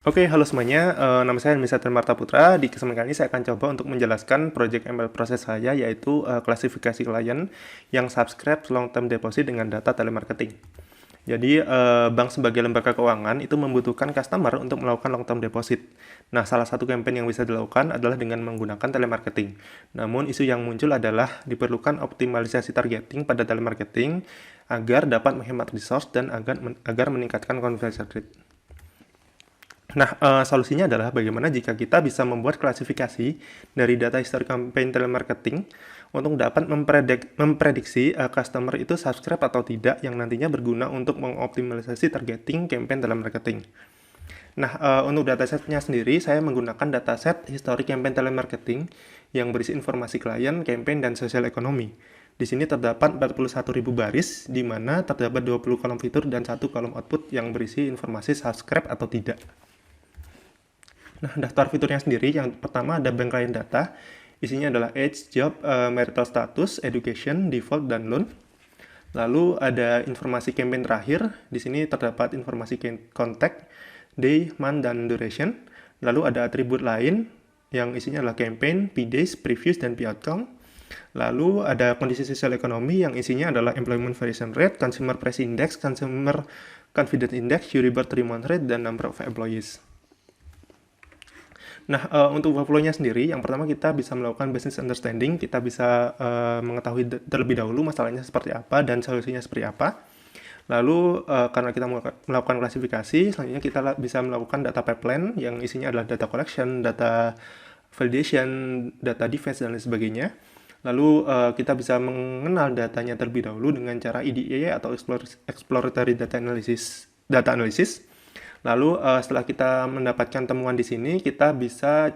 Oke, halo semuanya. Nama saya Misatel Marta Putra. Di kesempatan kali ini saya akan coba untuk menjelaskan project ML proses saya, yaitu klasifikasi klien yang subscribe long term deposit dengan data telemarketing. Jadi, bank sebagai lembaga keuangan itu membutuhkan customer untuk melakukan long term deposit. Nah, salah satu campaign yang bisa dilakukan adalah dengan menggunakan telemarketing. Namun, isu yang muncul adalah diperlukan optimalisasi targeting pada telemarketing agar dapat menghemat resource dan agar meningkatkan conversion rate. Nah, solusinya adalah bagaimana jika kita bisa membuat klasifikasi dari data history campaign telemarketing untuk dapat memprediksi customer itu subscribe atau tidak yang nantinya berguna untuk mengoptimalisasi targeting campaign telemarketing. Nah, untuk datasetnya sendiri, saya menggunakan dataset history campaign telemarketing yang berisi informasi klien, campaign, dan sosial ekonomi. Di sini terdapat 41.000 baris, di mana terdapat 20 kolom fitur dan 1 kolom output yang berisi informasi subscribe atau tidak. Nah, daftar fiturnya sendiri, yang pertama ada bank client data, isinya adalah age, job, marital status, education, default, dan loan. Lalu ada informasi campaign terakhir, di sini terdapat informasi contact, day, month, dan duration. Lalu ada atribut lain, yang isinya adalah campaign, p-days, previews, dan p-outcome. Lalu ada kondisi sosial ekonomi yang isinya adalah employment variation rate, consumer price index, consumer confidence index, Euribor 3-month rate, dan number of employees. Nah, untuk workflow-nya sendiri, yang pertama kita bisa melakukan business understanding, kita bisa mengetahui terlebih dahulu masalahnya seperti apa dan solusinya seperti apa. Lalu, karena kita melakukan klasifikasi, selanjutnya kita bisa melakukan data pipeline yang isinya adalah data collection, data validation, data defense, dan lain sebagainya. Lalu, kita bisa mengenal datanya terlebih dahulu dengan cara EDA atau exploratory data analysis. Lalu setelah kita mendapatkan temuan di sini, kita bisa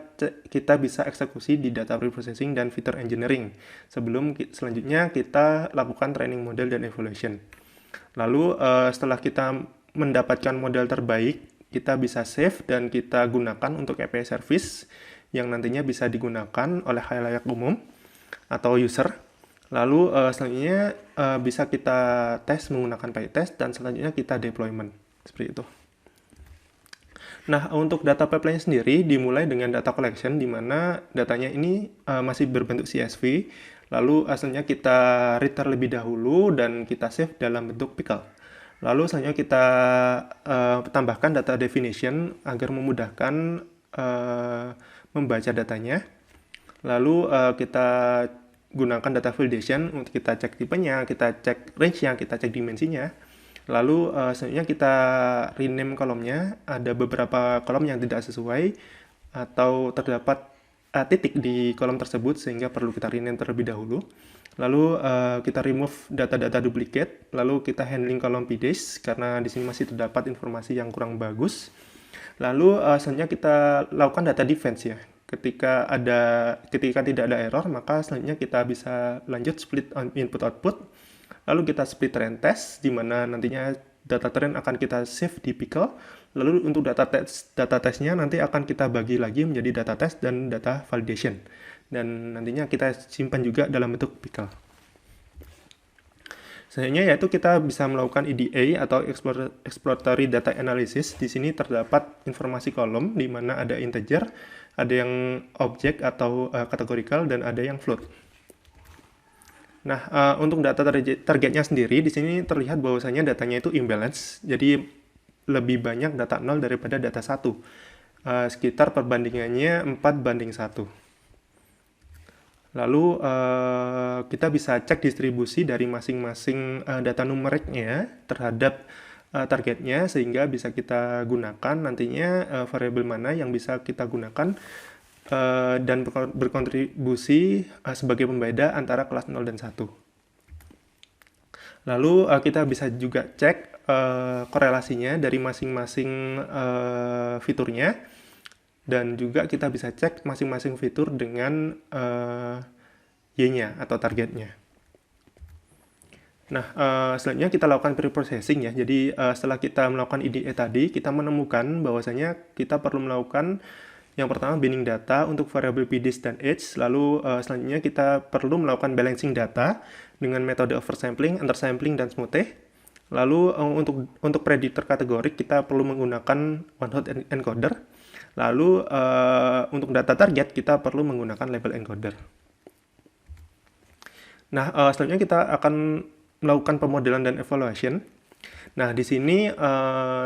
eksekusi di data preprocessing dan feature engineering. Selanjutnya kita lakukan training model dan evaluation. Lalu setelah kita mendapatkan model terbaik, kita bisa save dan kita gunakan untuk API service yang nantinya bisa digunakan oleh khalayak umum atau user. Lalu selanjutnya bisa kita tes menggunakan PyTest dan selanjutnya kita deployment. Seperti itu. Nah, untuk data pipeline sendiri dimulai dengan data collection, di mana datanya ini masih berbentuk CSV, lalu asalnya kita read terlebih dahulu dan kita save dalam bentuk pickle. Lalu selanjutnya kita tambahkan data definition agar memudahkan membaca datanya. Lalu kita gunakan data validation untuk kita cek tipenya, kita cek range-nya, kita cek dimensinya. Lalu selanjutnya kita rename kolomnya, ada beberapa kolom yang tidak sesuai atau terdapat titik di kolom tersebut sehingga perlu kita rename terlebih dahulu. Lalu kita remove data-data duplicate, lalu kita handling kolom p-days karena di sini masih terdapat informasi yang kurang bagus. Lalu selanjutnya kita lakukan data defense ya. Ketika tidak ada error, maka selanjutnya kita bisa lanjut split input output. Lalu kita split trend test, di mana nantinya data trend akan kita save di pickle. Lalu untuk data testnya nanti akan kita bagi lagi menjadi data test dan data validation. Dan nantinya kita simpan juga dalam bentuk pickle. Selanjutnya yaitu kita bisa melakukan EDA atau exploratory data analysis. Di sini terdapat informasi kolom, di mana ada integer, ada yang objek atau categorical, dan ada yang float. Nah, untuk data targetnya sendiri, di sini terlihat bahwasanya datanya itu imbalance, jadi lebih banyak data 0 daripada data 1. Sekitar perbandingannya 4:1. Lalu, kita bisa cek distribusi dari masing-masing data numeriknya terhadap targetnya, sehingga bisa kita gunakan nantinya variabel mana yang bisa kita gunakan dan berkontribusi sebagai pembeda antara kelas 0 dan 1. Lalu kita bisa juga cek korelasinya dari masing-masing fiturnya, dan juga kita bisa cek masing-masing fitur dengan Y-nya atau targetnya. Nah, selanjutnya kita lakukan preprocessing ya. Jadi setelah kita melakukan EDA tadi, kita menemukan bahwasanya kita perlu melakukan yang pertama, binding data untuk variabel p-days dan age. Lalu selanjutnya kita perlu melakukan balancing data dengan metode oversampling, undersampling, dan smoothing. Lalu untuk prediktor kategorik kita perlu menggunakan one hot encoder. Lalu untuk data target kita perlu menggunakan label encoder. Nah, selanjutnya kita akan melakukan pemodelan dan evaluation. Nah, di sini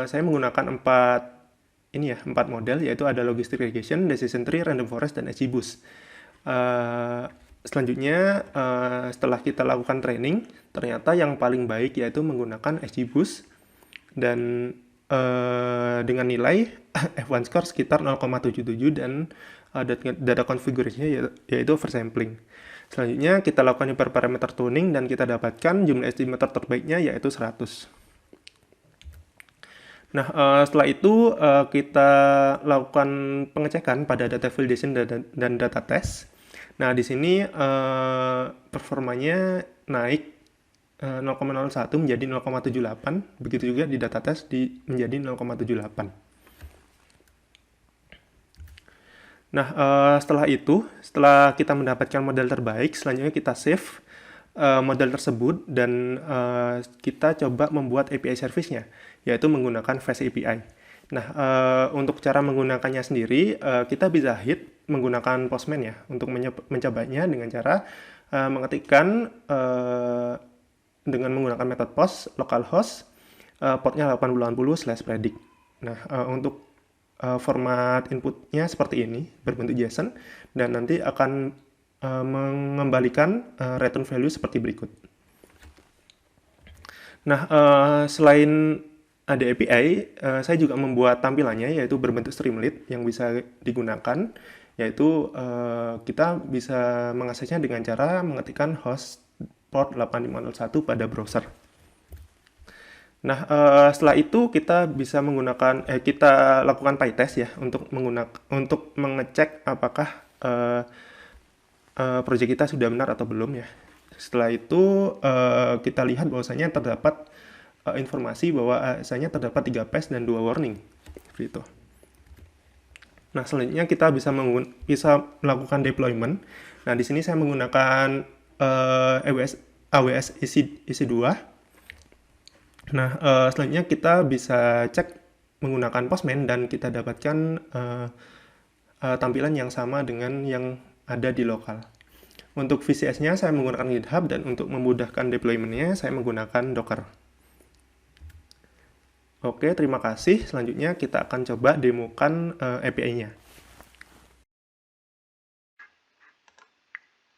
saya menggunakan empat model, yaitu ada logistic regression, decision tree, random forest, dan XGBoost. Selanjutnya, setelah kita lakukan training, ternyata yang paling baik yaitu menggunakan XGBoost dan dengan nilai F1 score sekitar 0,77 dan data configuration-nya yaitu oversampling. Selanjutnya kita lakukan hyperparameter tuning dan kita dapatkan jumlah estimator terbaiknya yaitu 100. Nah, setelah itu kita lakukan pengecekan pada data validation dan data test. Nah, di sini performanya naik 0,01 menjadi 0,78, begitu juga di data test menjadi 0,78. Nah, setelah kita mendapatkan model terbaik, selanjutnya kita save model tersebut dan kita coba membuat API service-nya, yaitu menggunakan Fast API. Nah, untuk cara menggunakannya sendiri, kita bisa menggunakan Postman ya, untuk mencobanya dengan cara mengetikkan dengan menggunakan metode post localhost portnya 8080/predict. Nah, untuk format inputnya seperti ini, berbentuk JSON, dan nanti akan mengembalikan return value seperti berikut. Nah, selain ada API, saya juga membuat tampilannya, yaitu berbentuk streamlit yang bisa digunakan, yaitu kita bisa mengaksesnya dengan cara mengetikkan host port 8501 pada browser. Nah, setelah itu kita bisa kita lakukan PyTest ya untuk mengecek apakah proyek kita sudah benar atau belum ya. Setelah itu kita lihat bahwasanya terdapat informasi bahwa misalnya terdapat 3 pass dan 2 warning. Seperti itu. Nah, selanjutnya kita bisa melakukan deployment. Nah, di sini saya menggunakan AWS EC2. Nah, selanjutnya kita bisa cek menggunakan Postman dan kita dapatkan tampilan yang sama dengan yang ada di lokal. Untuk VCS-nya saya menggunakan GitHub dan untuk memudahkan deployment-nya saya menggunakan Docker. Oke, terima kasih. Selanjutnya kita akan coba demokan API-nya.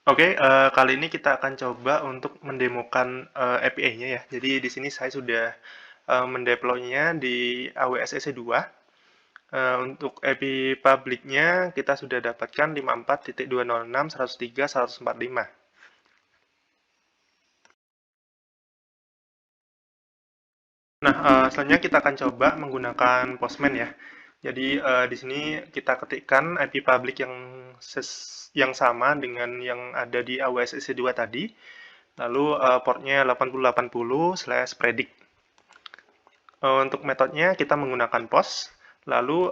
Oke, kali ini kita akan coba untuk mendemokan API-nya ya. Jadi di sini saya sudah mendeploy-nya di AWS EC2. Untuk API public-nya kita sudah dapatkan 54.206.103.145. Nah, selanjutnya kita akan coba menggunakan Postman ya. Jadi di sini kita ketikkan IP public yang sama dengan yang ada di AWS EC2 tadi. Lalu portnya 8080/predict. Untuk metodenya kita menggunakan post. Lalu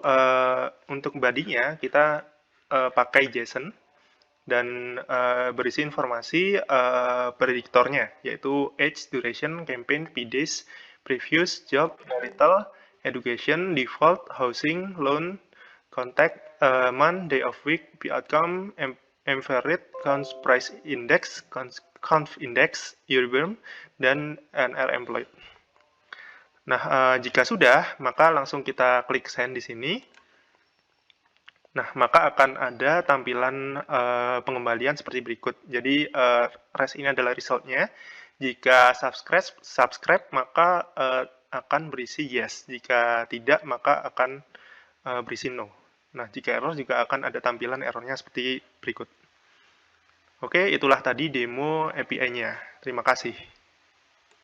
untuk body-nya kita pakai JSON dan berisi informasi prediktornya, yaitu age, duration, campaign, PDays, previous, job, marital, education, default, housing, loan, contact, month, day of week, P outcome, MFR rate, count price index, conf index, year-term, dan NR employed. Nah, jika sudah, maka langsung kita klik send di sini. Nah, maka akan ada tampilan pengembalian seperti berikut. Jadi, res ini adalah result-nya. Jika subscribe maka akan berisi yes. Jika tidak, maka akan berisi no. Nah, jika error juga akan ada tampilan errornya seperti berikut. Oke, itulah tadi demo API-nya. Terima kasih.